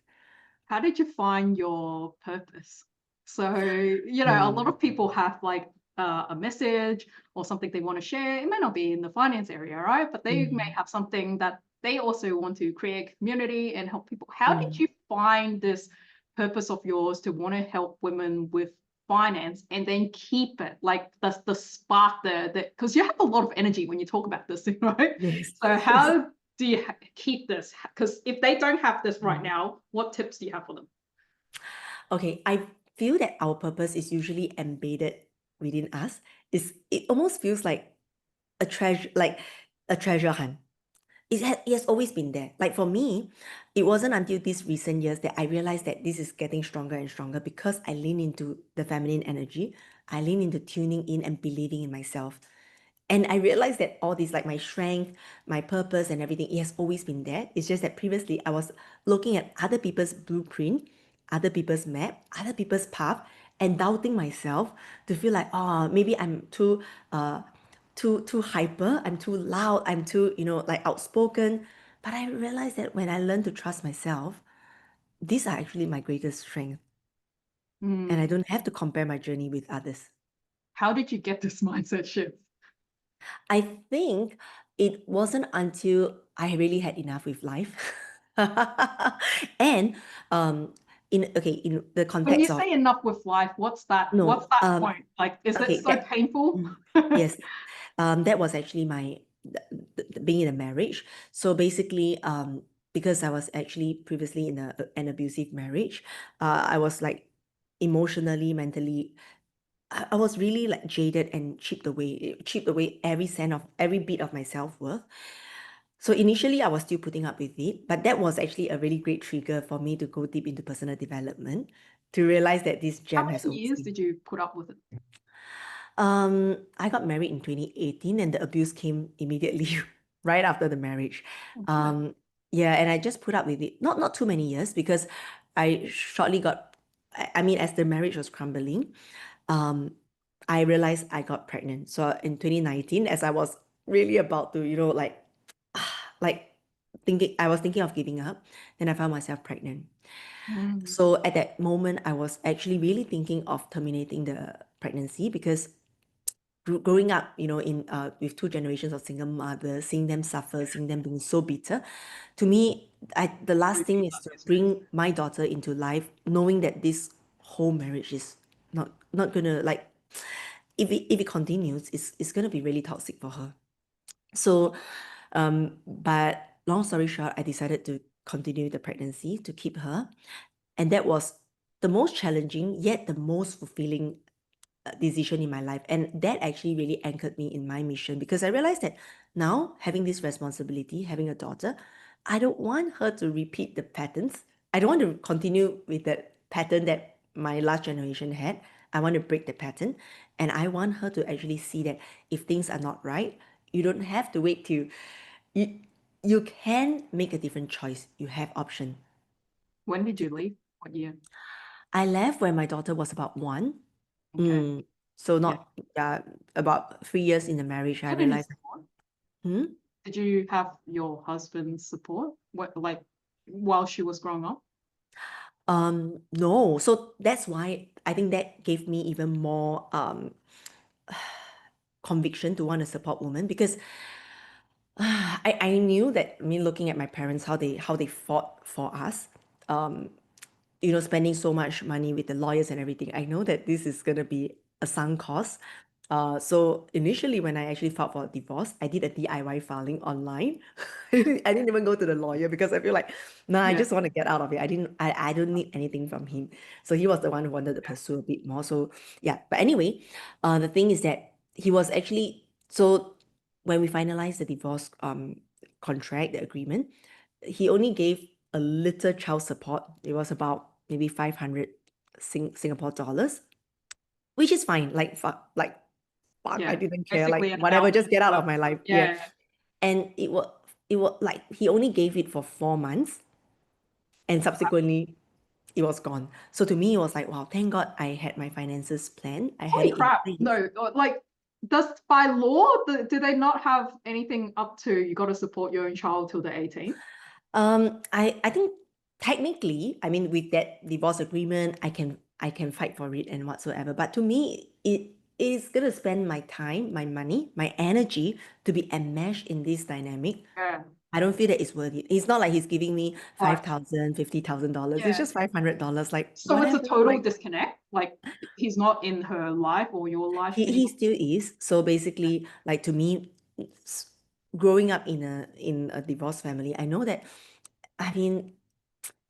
How did you find your purpose? So, you know, a lot of people have like a message or something they want to share. It may not be in the finance area, right? But they may have something that they also want to create community and help people. How did you find this purpose of yours to want to help women with finance and then keep it like the spark there, that because you have a lot of energy when you talk about this, right? Yes. So how do you keep this? Because if they don't have this right now, what tips do you have for them? Okay, I feel that our purpose is usually embedded within us. It almost feels like a treasure hunt. It has always been there. Like for me, it wasn't until these recent years that I realized that this is getting stronger and stronger because I lean into the feminine energy. I lean into tuning in and believing in myself. And I realized that all these, like my strength, my purpose, and everything, it has always been there. It's just that previously I was looking at other people's blueprint, other people's map, other people's path, and doubting myself to feel like, oh, maybe I'm too hyper, I'm too loud, I'm too, like outspoken. But I realized that when I learned to trust myself, these are actually my greatest strength. And I don't have to compare my journey with others. How did you get this mindset shift? I think it wasn't until I really had enough with life. And in the When you context of say enough with life, what's that no, point? Like, is it okay, so painful? yes, that was actually my being in a marriage. So basically, because I was actually previously in an abusive marriage, I was like emotionally, mentally, I was really like jaded and chipped away every bit of my self-worth. So initially I was still putting up with it, but that was actually a really great trigger for me to go deep into personal development, to realize that this How gem has many always years been. did you put up with it? I got married in 2018 and the abuse came immediately right after the marriage. Okay. Yeah, and I just put up with it. Not too many years because I shortly got, I mean, as the marriage was crumbling, um, I realized I got pregnant. So in 2019, as I was really about to, like I was thinking of giving up, then I found myself pregnant. Mm. So at that moment, I was actually really thinking of terminating the pregnancy because growing up, in with two generations of single mothers, seeing them suffer, seeing them being so bitter, to me, the last thing Repeat is that to business. bring my daughter into life, knowing that this whole marriage is not gonna like if it continues, it's gonna be really toxic for her. So, but long story short, I decided to continue the pregnancy to keep her, and that was the most challenging yet the most fulfilling decision in my life. And that actually really anchored me in my mission because I realized that now having this responsibility, having a daughter, I don't want her to repeat the patterns. I don't want to continue with that pattern that my last generation had. I want to break the pattern. And I want her to actually see that if things are not right, you don't have to wait till you you can make a different choice. You have option. When did you leave? What year? I left when my daughter was about one. Okay. So Yeah. not about 3 years in the marriage, I Had any realized. support? Hmm? Did you have your husband's support? What, like, while she was growing up? No. So that's why I think that gave me even more conviction to want to support women because I knew that, I mean, looking at my parents, how they fought for us, spending so much money with the lawyers and everything, I know that this is going to be a sunk cost. So initially, when I actually filed for a divorce, I did a DIY filing online. I didn't even go to the lawyer because I feel like, nah, I Yeah. just want to get out of it. I don't need anything from him. So he was the one who wanted to pursue a bit more. So yeah, but anyway, the thing is that he was actually, so when we finalized the divorce contract, the agreement, he only gave a little child support. It was about maybe 500 Singapore dollars, which is fine. Like fuck, I Yeah, didn't care. Like, basically an whatever, out. just get out of my life. Yeah. Yeah. And it was like he only gave it for 4 months and subsequently it was gone. So to me, it was like, wow, thank God I had my finances planned. I had Holy it in crap. place. No, like, does by law, do they not have anything up to you got to support your own child till they're 18? I think technically, I mean, with that divorce agreement, I can fight for it and whatsoever. But to me, it is gonna spend my time, my money, my energy to be enmeshed in this dynamic. Yeah. I don't feel that it's worth it. It's not like he's giving me Right. $5,000, $50,000. It's Yeah. just $500. Like So it's a whatever. total Like disconnect. Like he's not in her life or your life he anymore. still is. So basically, like to me, s- growing up in a divorced family, I know that. I mean,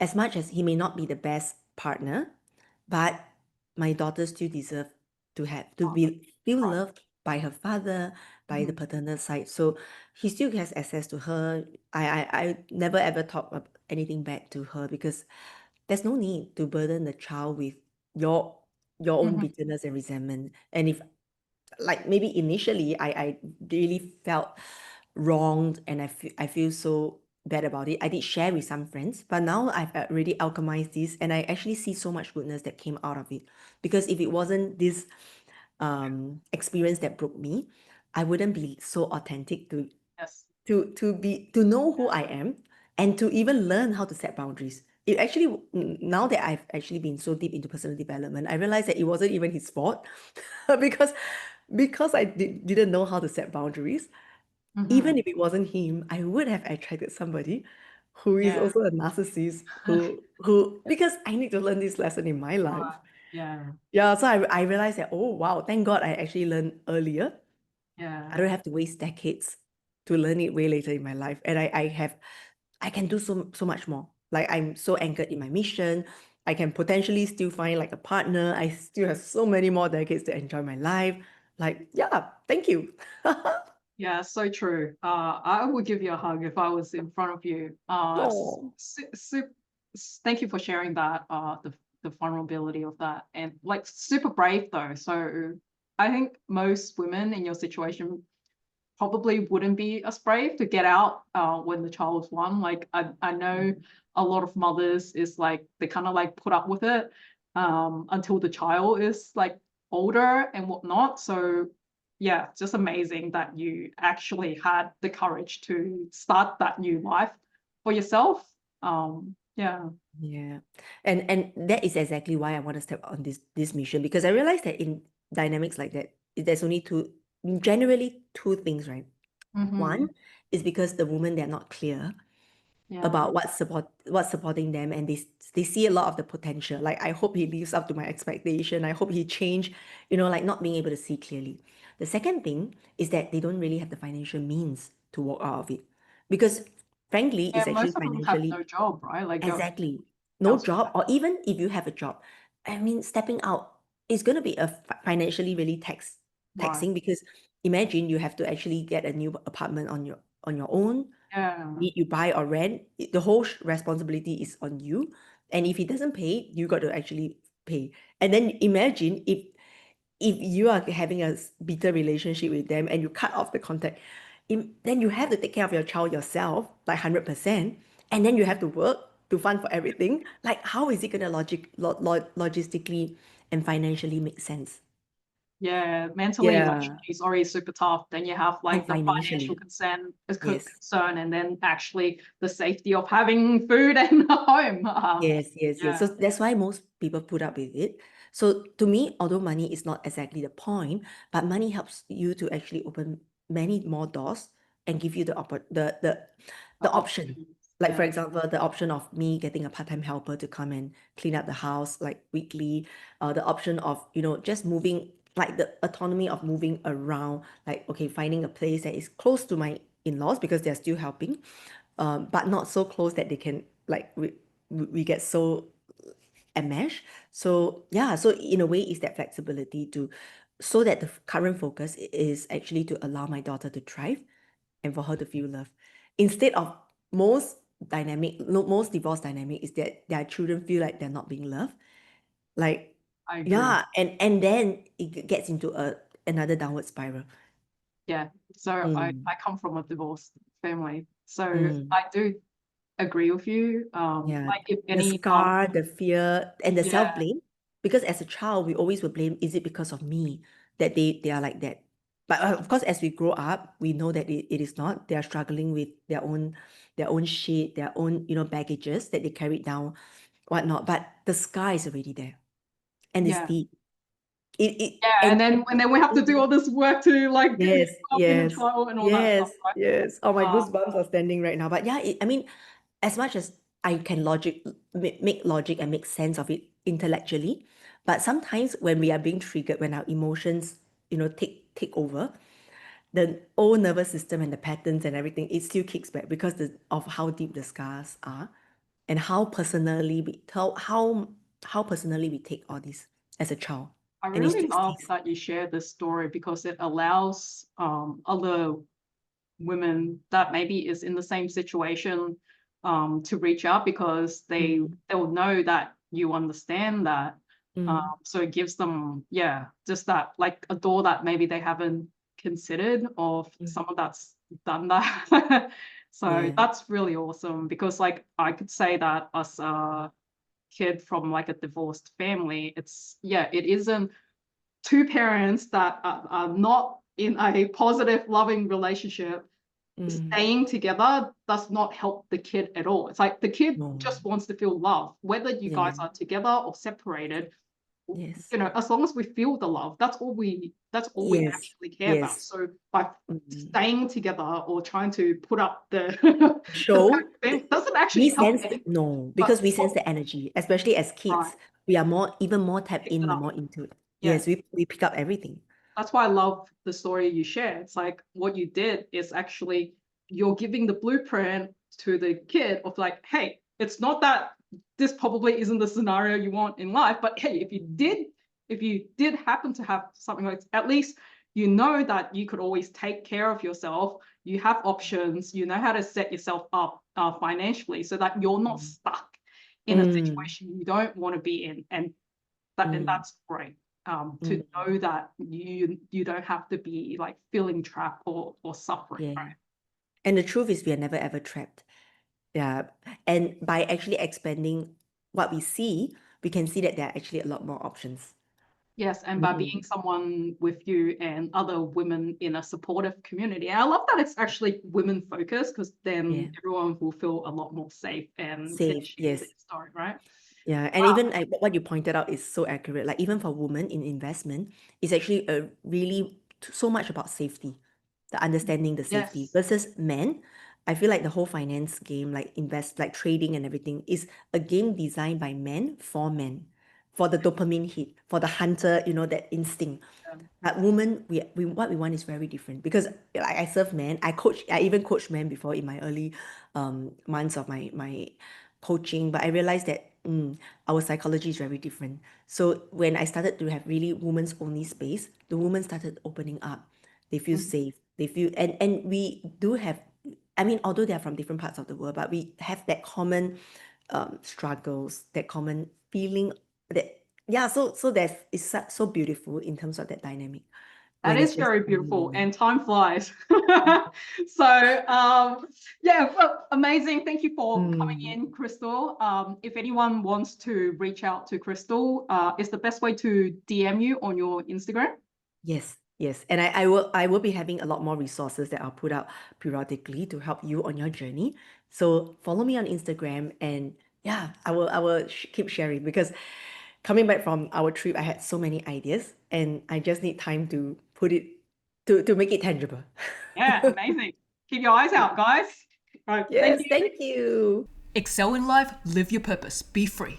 as much as he may not be the best partner, but my daughter still deserve to Oh, be feel right. loved by her father, by the Mhm. paternal side. So he still has access to her. I never ever talk anything bad to her because there's no need to burden the child with your your own Mhm. bitterness and resentment. And if like maybe initially I really felt wronged and I feel so bad about it. I did share with some friends, but now I've already alchemized this and I actually see so much goodness that came out of it. Because if it wasn't this experience that broke me, I wouldn't be so authentic Yes. to know who I am and to even learn how to set boundaries. It actually now that I've actually been so deep into personal development, I realized that it wasn't even his fault because I didn't know how to set boundaries. Even Mhm. if it wasn't him, I would have attracted somebody who is Yeah. also a narcissist who because I need to learn this lesson in my life. Right. Yeah. Yeah, so I realized that, oh wow, thank God I actually learned earlier. I Yeah. don't have to waste decades to learn it way later in my life. And I can do so much more. Like I'm so anchored in my mission. I can potentially still find like a partner. I still have so many more decades to enjoy my life. Like, yeah, thank you. Yeah, so true. I would give you a hug if I was in front of you. Oh, Thank you for sharing that, the vulnerability of that. And like super brave though. So I think most women in your situation probably wouldn't be as brave to get out when the child's one. Like I know a lot of mothers is like they kind of like put up with it until the child is like older and whatnot. So yeah, just amazing that you actually had the courage to start that new life for yourself. Yeah. yeah. And that is exactly why I want to step on this mission because I realized that in dynamics like that, there's only generally two things, right? Mm-hmm. One is because the women they're not clear Yeah. about what's supporting them and they see a lot of the potential. Like I hope he lives up to my expectation. I hope he change, like not being able to see clearly. The second thing is that they don't really have the financial means to walk out of it. Because frankly, Yeah, it's actually most of them have financially. no job, right? Like go Exactly. No elsewhere. job, or even if you have a job, I mean, stepping out is going to be financially really Right. taxing because imagine you have to actually get a new apartment on your own. Yeah. You buy or rent, the whole responsibility is on you. And if he doesn't pay, you got to actually pay. And then imagine if you are having a bitter relationship with them and you cut off the contact, then you have to take care of your child yourself, like 100%, and then you have to work to fund for everything. Like, how is it going to logistically and financially make sense? Yeah, mentally, Yeah, emotionally, it's already super tough. Then you have and like the financial financially, concern, yes. concern, and then actually the safety of having food and a home. Yes, yes, yes. Yeah, So that's why most people put up with it. So to me, although money is not exactly the point, but money helps you to actually open many more doors and give you the the option. options. Like for Yeah, example, the option of me getting a part-time helper to come and clean up the house like weekly, the option of, just moving, like the autonomy of moving around, like okay, finding a place that is close to my in-laws because they're still helping, but not so close that they can like we get so enmeshed. So yeah, so in a way, it's that flexibility to so that the current focus is actually to allow my daughter to thrive and for her to feel love, instead of most dynamic, no, most divorce dynamic is that their children feel like they're not being loved. Like I agree. yeah, and then it gets into another downward spiral. Yeah. So I Mm, come from a divorced family. So mm. I do agree with you. Yeah, Like if the any scar, the fear, and the yeah, self-blame. Because as a child, we always will blame, is it because of me that they are like that? But of course, as we grow up, we know that it is not. They are struggling with their own shit, their own, baggages that they carried down, whatnot. But the scar is already there, and it's yeah. deep. It Yeah, and and then we have to do all this work to like get yes, inner yes, child and all that stuff, yes, right? yes. Oh, my Uh, goosebumps are standing right now. But yeah, I mean, as much as I can make logic and make sense of it intellectually, but sometimes when we are being triggered, when our emotions, take over, the old nervous system and the patterns and everything, it still kicks back because of how deep the scars are and how personally we take all this as a child, I and it really still love stays. that you share this story because it allows other women that maybe is in the same situation to reach out because Mm, they'll know that you understand that. mm, So it gives them, yeah, just that like a door that maybe they haven't considered of mm. someone that's done that. So Yeah. that's really awesome because like I could say that as a kid from like a divorced family, it's yeah, it isn't two parents that are not in a positive, loving relationship Mm, staying together does not help the kid at all. It's like the kid no. just wants to feel love, whether you Yeah. guys are together or separated. Yes. You know, as long as we feel the love, that's all we Yes. actually care about. Yes. So by Mm. staying together or trying to put up the the Show thing doesn't actually we help sense anything. no, But because we sense the energy, especially as right, kids. We are even more tapped pick in, it we're up. more into it. Yeah. Yes, we pick up everything. That's why I love the story you share. It's like what you did is actually you're giving the blueprint to the kid of like, hey, it's not that this probably isn't the scenario you want in life, but hey, if you did happen to have something like at least you know that you could always take care of yourself. You have options. You know how to set yourself up financially so that you're not Mm, stuck in a mm, situation you don't want to be in, and mm, that's great to mm. know that you don't have to be like feeling trapped or suffering, Yeah. right? And the truth is we are never ever trapped. Yeah. And by actually expanding what we see, we can see that there are actually a lot more options. Yes, and by being Mm, someone with you and other women in a supportive community. And I love that it's actually women focused because yeah. then everyone will feel a lot more safe and can Safe. share their Yes. story, right? Yeah, and Wow. even like what you pointed out is so accurate. Like even for women in investment, it's actually a really so much about safety, the understanding the safety Yes. versus men. I feel like the whole finance game, like trading and everything, is a game designed by men, for the dopamine hit, for the hunter, that instinct. Um, But women, we what we want is very different because like I serve men, I even coached men before in my early months of my coaching, but I realized that our psychology is very different. So when I started to have really women's only space, the women started opening up. They feel mm. safe. They feel and we do have, I mean, although they are from different parts of the world, but we have that common struggles, that common feeling that yeah, so it's so beautiful in terms of that dynamic That when it's is just very men and beautiful, women. and time flies. So, yeah, well, amazing. Thank you for coming Mm, in, Crystal. If anyone wants to reach out to Crystal, is the best way to DM you on your Instagram? yes, yes. And I will be having a lot more resources that I'll put out periodically to help you on your journey. So follow me on Instagram and yeah, I will keep sharing because coming back from our trip, I had so many ideas and I just need time to put it to make it tangible. Yeah, amazing. Keep your eyes out, guys. All right, thank Yes, you. thank you. Excel in life, live your purpose, be free.